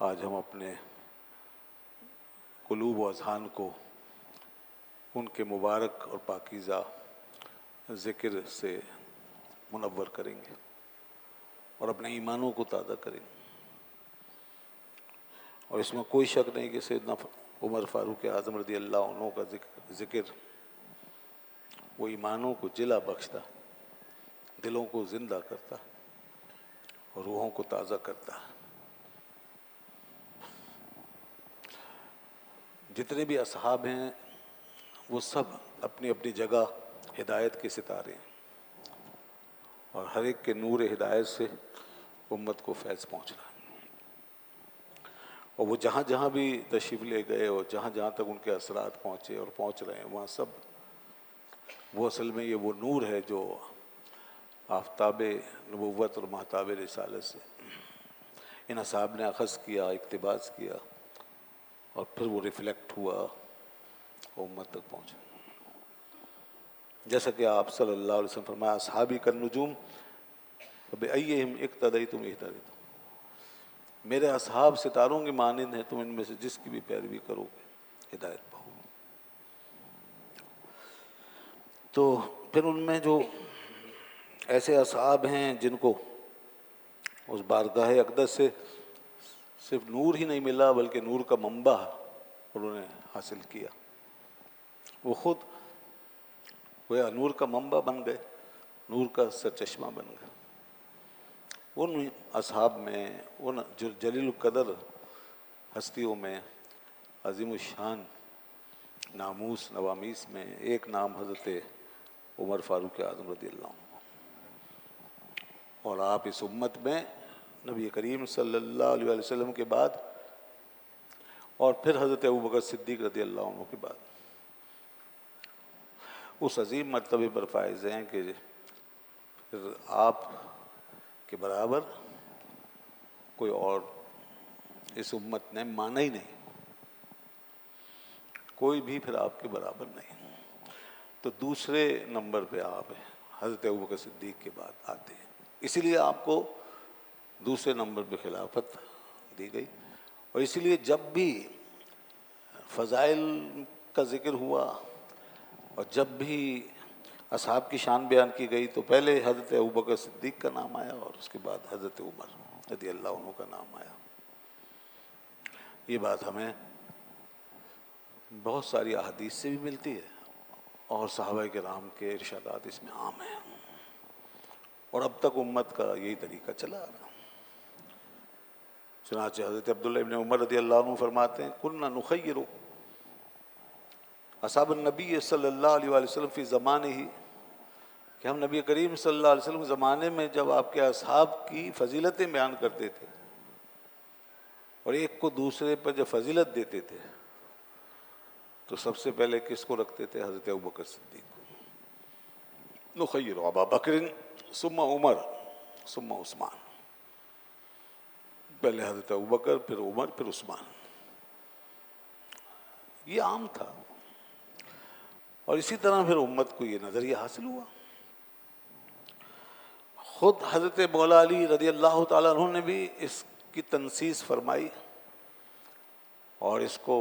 آج ہم اپنے قلوب و اذہان کو ان کے مبارک اور پاکیزہ ذکر سے منور کریں گے اور اپنے ایمانوں کو تازہ کریں گے. اور اس میں کوئی شک نہیں کہ سیدنا عمر فاروق اعظم رضی اللہ عنہ کا ذکر وہ ایمانوں کو جلا بخشتا، دلوں کو زندہ کرتا اور روحوں کو تازہ کرتا. جتنے بھی اصحاب ہیں وہ سب اپنی اپنی جگہ ہدایت کے ستارے ہیں، اور ہر ایک کے نور ہدایت سے امت کو فیض پہنچ رہا ہے. اور وہ جہاں جہاں بھی تشریف لے گئے اور جہاں جہاں تک ان کے اثرات پہنچے اور پہنچ رہے ہیں، وہاں سب وہ اصل میں یہ وہ نور ہے جو آفتاب نبوت اور مہتاب رسالت سے ان اصحاب نے اخذ کیا، اقتباس کیا، اور پھر وہ ریفلیکٹ ہوا اور امت تک پہنچا. جیسا کہ آپ صلی اللہ علیہ وسلم فرمایا اصحابی کالنجوم فبأیہم اقتدیتم اہتدیتم، میرے اصحاب ستاروں کے مانند ہیں، تم ان میں سے جس کی بھی پیروی کرو گے ہدایت پاؤ. تو پھر ان میں جو ایسے اصحاب ہیں جن کو اس بارگاہ اقدس سے صرف نور ہی نہیں ملا بلکہ نور کا منبع انہوں نے حاصل کیا، وہ خود گویا نور کا منبع بن گئے، نور کا سرچشمہ بن گئے. ان اصحاب میں، ان جلیل القدر ہستیوں میں عظیم الشان ناموس نوامیس میں ایک نام حضرت عمر فاروق اعظم رضی اللہ عنہ. اور آپ اس امت میں نبی کریم صلی اللہ علیہ وسلم کے بعد اور پھر حضرت ابوبکر صدیق رضی اللہ عنہ کے بعد اس عظیم مرتبے پر فائز ہیں کہ پھر آپ کے برابر کوئی اور اس امت نے مانا ہی نہیں، کوئی بھی پھر آپ کے برابر نہیں. تو دوسرے نمبر پہ آپ ہیں، حضرت ابوبکر صدیق کے بعد آتے ہیں. اسی لیے آپ کو دوسرے نمبر پہ خلافت دی گئی. اور اسی لیے جب بھی فضائل کا ذکر ہوا اور جب بھی اصحاب کی شان بیان کی گئی تو پہلے حضرت ابوبکر صدیق کا نام آیا اور اس کے بعد حضرت عمر رضی اللہ عنہ کا نام آیا. یہ بات ہمیں بہت ساری احادیث سے بھی ملتی ہے اور صحابہ کرام کے ارشادات اس میں عام ہیں، اور اب تک امت کا یہی طریقہ چلا آ رہا. چنانچہ حضرت عبداللہ ابن عمر رضی اللہ عنہ فرماتے ہیں کننا نخیر اصحاب النبی صلی اللہ علیہ وآلہ وسلم فی زمانے ہی، کہ ہم نبی کریم صلی اللہ علیہ وسلم کے زمانے میں جب آپ کے اصحاب کی فضیلتیں بیان کرتے تھے اور ایک کو دوسرے پر جب فضیلت دیتے تھے تو سب سے پہلے کس کو رکھتے تھے؟ حضرت ابوبکر صدیق کو. نخیر ابا بکر ثم عمر ثم عثمان، پہلے حضرت ابوبکر پھر عمر پھر عثمان. یہ عام تھا، اور اسی طرح پھر امت کو یہ نظریہ حاصل ہوا. خود حضرت مولا علی رضی اللہ تعالیٰ عنہ نے بھی اس کی تنصیص فرمائی اور اس کو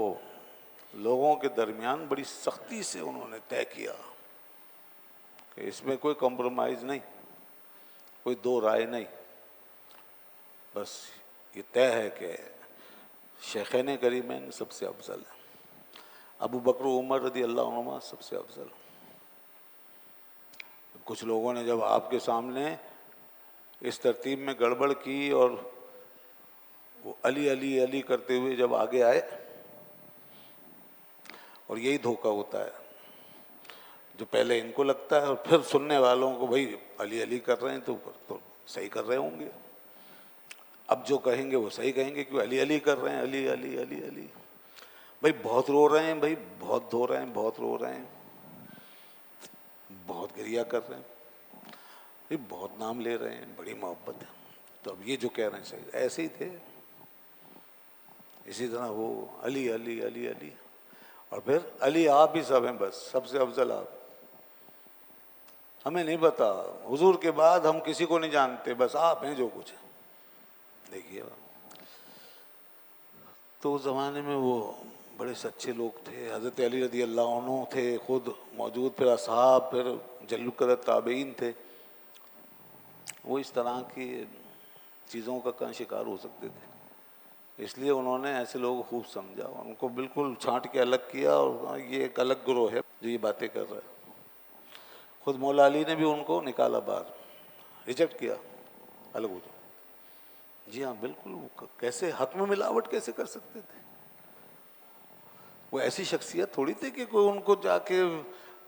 لوگوں کے درمیان بڑی سختی سے انہوں نے طے کیا کہ اس میں کوئی کمپرومائز نہیں، کوئی دو رائے نہیں، بس یہ طے ہے کہ شیخین کریمین سب سے افضل ہیں، ابو بکر و عمر رضی اللہ عنہما سب سے افضل. کچھ لوگوں نے جب آپ کے سامنے اس ترتیب میں گڑبڑ کی اور وہ علی علی علی کرتے ہوئے جب آگے آئے، اور یہی دھوکہ ہوتا ہے جو پہلے ان کو لگتا ہے اور پھر سننے والوں کو بھائی علی علی کر رہے ہیں تو صحیح کر رہے ہوں گے، اب جو کہیں گے وہ صحیح کہیں گے کیوں علی علی کر رہے ہیں، علی علی علی علی. بھائی بہت رو رہے ہیں، بھائی بہت دھو رہے ہیں، بہت رو رہے ہیں، بہت گریہ کر رہے ہیں، بھائی بہت نام لے رہے ہیں، بڑی محبت ہے. تو اب یہ جو کہہ رہے ہیں صحیح ایسے ہی تھے. اسی طرح وہ علی علی علی علی، اور پھر علی آپ ہی سب ہیں، بس سب سے افضل آپ. ہمیں نہیں پتا، حضور کے بعد ہم کسی کو نہیں جانتے، بس آپ ہیں جو کچھ ہے. دیکھیے تو اس زمانے میں وہ بڑے سچے لوگ تھے، حضرت علی رضی اللہ عنہ تھے خود موجود، پھر اصحاب، پھر جلیل القدر تابعین تھے، وہ اس طرح کی چیزوں کا کہاں شکار ہو سکتے تھے؟ اس لیے انہوں نے ایسے لوگوں کو خوب سمجھا، ان کو بالکل چھانٹ کے الگ کیا، اور یہ ایک الگ گروہ ہے جو یہ باتیں کر رہا ہے۔ خود مولا علی نے بھی ان کو نکالا باہر، ریجیکٹ کیا، الگ ہو جاؤ۔ جی ہاں بالکل، وہ کیسے حق میں ملاوٹ کیسے کر سکتے تھے؟ وہ ایسی شخصیت تھوڑی تھی کہ کوئی ان کو جا کے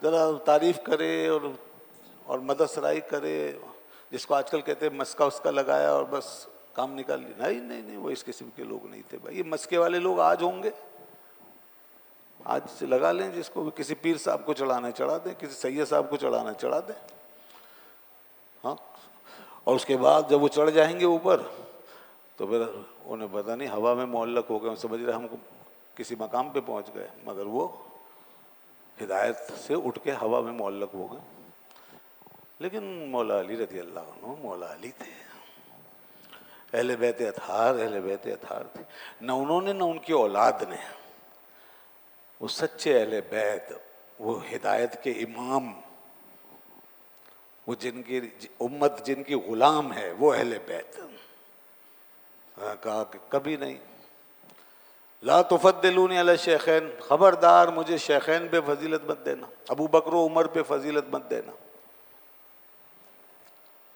ذرا تعریف کرے اور مدح سرائی کرے، جس کو آج کل کہتے ہیں مسکا اسکا لگایا اور بس کام نکال لیا۔ نہیں نہیں نہیں، وہ اس قسم کے لوگ نہیں تھے بھائی۔ یہ مسکے والے لوگ آج ہوں گے، آج سے لگا لیں، جس کو بھی کسی پیر صاحب کو چڑھانا چڑھا دیں، کسی سید صاحب کو چڑھانا چڑھا دیں، ہاں، اور اس کے بعد جب وہ چڑھ جائیں گے اوپر تو پھر انہیں پتہ نہیں ہوا میں معلق ہو گئے، وہ سمجھ رہے ہم کو کسی مقام پہ پہنچ گئے، مگر وہ ہدایت سے اٹھ کے ہوا میں معلق ہو گئے۔ لیکن مولا علی رضی اللہ عنہ مولا علی تھے، اہل بیت اطہار تھے، نہ انہوں نے نہ ان کی اولاد نے، وہ سچے اہل بیت، وہ ہدایت کے امام، وہ جن کی امت جن کی غلام ہے، وہ اہل بیت۔ کہا کہ کبھی نہیں، لا تفضلونی علی الشیخین، خبردار مجھے شیخین پہ فضیلت مت دینا، ابو بکر و عمر پہ فضیلت مت دینا۔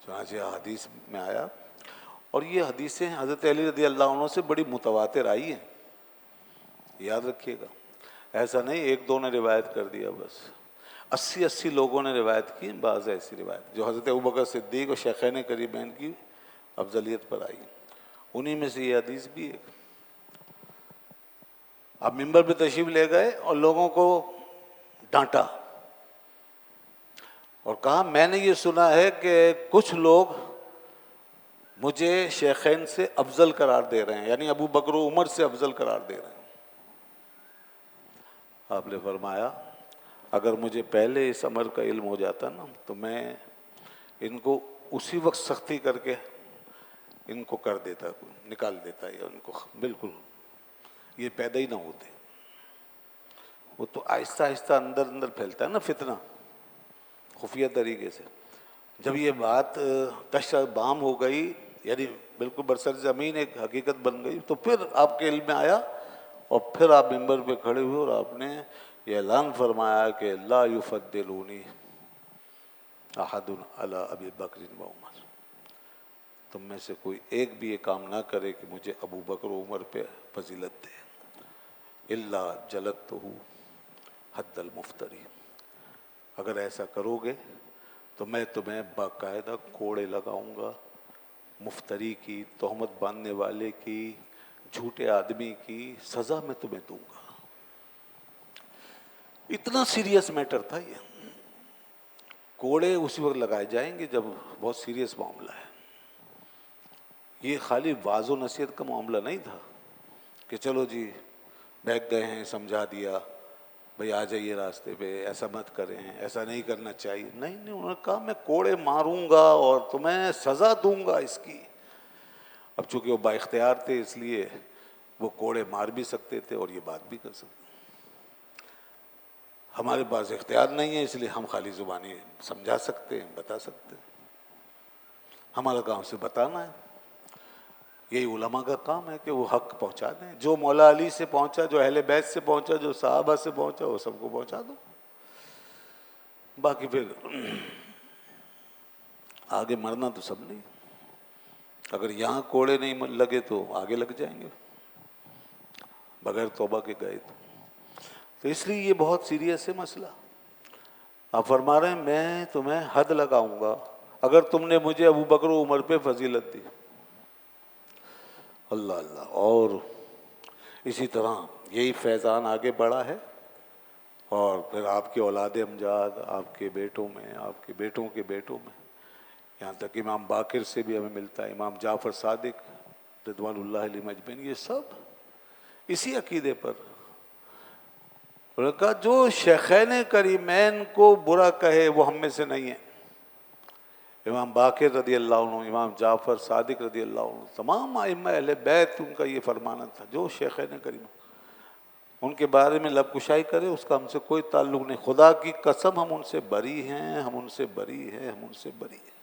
چنانچہ حدیث میں آیا، اور یہ حدیثیں حضرت علی رضی اللہ عنہ سے بڑی متواتر آئی ہیں، یاد رکھیے گا، ایسا نہیں ایک دو نے روایت کر دیا بس، 80 لوگوں نے روایت کی، بعض ایسی روایت جو حضرت ابوبکر صدیق اور شیخین کریمین کی افضلیت پر آئی، انہی میں سے یہ حدیث بھی ایک۔ اب منبر پہ تشریف لے گئے اور لوگوں کو ڈانٹا اور کہا میں نے یہ سنا ہے کہ کچھ لوگ مجھے شیخین سے افضل قرار دے رہے ہیں، یعنی ابو بکر و عمر سے افضل قرار دے رہے ہیں۔ آپ نے فرمایا اگر مجھے پہلے اس امر کا علم ہو جاتا نا تو میں ان کو اسی وقت سختی کر کے ان کو کر دیتا، نکال دیتا، یا ان کو بالکل یہ پیدا ہی نہ ہوتے۔ وہ تو آہستہ آہستہ اندر اندر پھیلتا ہے نا فتنہ، خفیہ طریقے سے۔ جب یہ بات کشف بام ہو گئی، یعنی بالکل برسر زمین ایک حقیقت بن گئی، تو پھر آپ کے علم میں آیا، اور پھر آپ منبر پہ کھڑے ہوئے اور آپ نے یہ اعلان فرمایا کہ لا یفضلونی احد علی ابی بکر و عمر، تم میں سے کوئی ایک بھی یہ کام نہ کرے کہ مجھے ابو بکر و عمر پہ فضیلت دے، الا جلدتہ حد المفتری، اگر ایسا کرو گے تو میں تمہیں باقاعدہ کوڑے لگاؤں گا، مفتری کی، تہمت باندھنے والے کی، جھوٹے آدمی کی سزا میں تمہیں دوں گا۔ اتنا سیریس میٹر تھا یہ، کوڑے اسی وقت لگائے جائیں گے جب بہت سیریس معاملہ ہے۔ یہ خالی واعظ و نصیحت کا معاملہ نہیں تھا کہ چلو جی بہک گئے ہیں سمجھا دیا، بھئی آ جائیے راستے پہ، ایسا مت کریں، ایسا نہیں کرنا چاہیے، نہیں نہیں، انہوں نے کہا میں کوڑے ماروں گا اور تمہیں سزا دوں گا اس کی۔ اب چونکہ وہ با اختیار تھے اس لیے وہ کوڑے مار بھی سکتے تھے اور یہ بات بھی کر سکتے۔ ہمارے پاس اختیار نہیں ہے، اس لیے ہم خالی زبانی سمجھا سکتے ہیں، بتا سکتے ہیں، ہمارا کام سے بتانا ہے۔ یہی علماء کا کام ہے کہ وہ حق پہنچا دیں، جو مولا علی سے پہنچا، جو اہل بیت سے پہنچا، جو صحابہ سے پہنچا، وہ سب کو پہنچا دو۔ باقی پھر آگے مرنا تو سب نہیں، اگر یہاں کوڑے نہیں لگے تو آگے لگ جائیں گے، بغیر توبہ کے گئے تو اس لیے یہ بہت سیریس ہے مسئلہ۔ آپ فرما رہے ہیں میں تمہیں حد لگاؤں گا اگر تم نے مجھے ابو بکر و عمر پہ فضیلت دی۔ اللہ اللہ، اور اسی طرح یہی فیضان آگے بڑھا ہے، اور پھر آپ کے اولاد امجاد، آپ کے بیٹوں میں، آپ کے بیٹوں کے بیٹوں میں، یہاں تک امام باقر سے بھی ہمیں ملتا ہے، امام جعفر صادق رضوان اللہ علیہ مجمعین، یہ سب اسی عقیدے پر۔ انہوں نے کہا جو شیخین کریمین کو برا کہے وہ ہم میں سے نہیں ہے، امام باقر رضی اللہ عنہ، امام جعفر صادق رضی اللہ عنہ، تمام ائمہ اہل بیت، ان کا یہ فرمانا تھا جو شیخین کریم ان کے بارے میں لب کشائی کرے اس کا ہم سے کوئی تعلق نہیں. خدا کی قسم ہم ان سے بری ہیں، ہم ان سے بری ہیں، ہم ان سے بری ہیں.